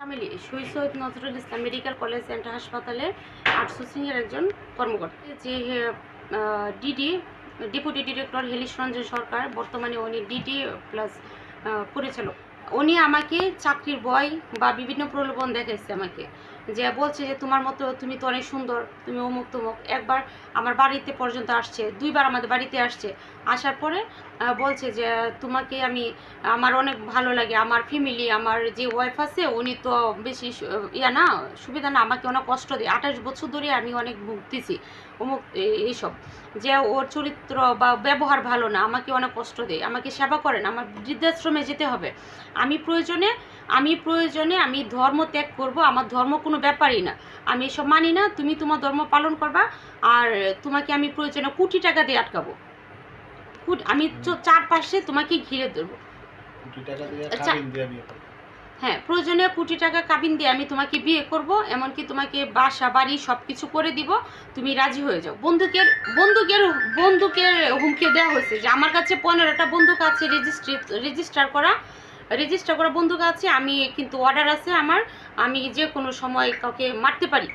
Family Shahid Syed Nazrul Islam medical college and হাসপাতালে আউটসোর্সিংয়ের একজন কর্মকর্তা। যে DD deputy director Helish Ranjan Sarkar, বর্তমানে উনি ডিডি প্লাস পরিচালক। উনি আমাকে চাকরির বয় বা বিভিন্ন প্রলোভন দেখাইছে আমাকে, যে বলছে যে তোমার মতো তুমি তো অনেক সুন্দর, তুমি অমুক তমুক। একবার আমার বাড়িতে পর্যন্ত আসছে, দুইবার আমাদের বাড়িতে আসছে। আসার পরে বলছে যে তোমাকে আমি, আমার অনেক ভালো লাগে, আমার ফ্যামিলি, আমার যে ওয়াইফ আছে উনি তো বেশি ইয়া না, সুবিধা না, আমাকে অনেক কষ্ট দেয়। 28 বছর ধরে আমি অনেক ভুগতেছি অমুক এইসব, যে ওর চরিত্র বা ব্যবহার ভালো না, আমাকে অনেক কষ্ট দেয়, আমাকে সেবা করেন, আমার বৃদ্ধাশ্রমে যেতে হবে। আমি প্রয়োজনে আমি ধর্ম ত্যাগ করব, আমার ধর্ম কোনো ব্যাপারই না, আমি এসব মানি না, তুমি তোমার ধর্ম পালন করবা, আর তোমাকে আমি প্রয়োজনে কোটি টাকা দিয়ে আটকাবো, আমি চারপাশে তোমাকে ঘিরে দেবো। হ্যাঁ, প্রয়োজনে কোটি টাকা কাবিন দিয়ে আমি তোমাকে বিয়ে করব, এমনকি তোমাকে বাসা বাড়ি সব কিছু করে দিব, তুমি রাজি হয়ে যাও। বন্দুকের হুমকি দেওয়া হয়েছে, যে আমার কাছে 15টা বন্দুক আছে, রেজিস্টার করা বন্দুক আছে, আমি কিন্তু অর্ডার আছে আমার, আমি যে কোনো সময় কাউকে মারতে পারি।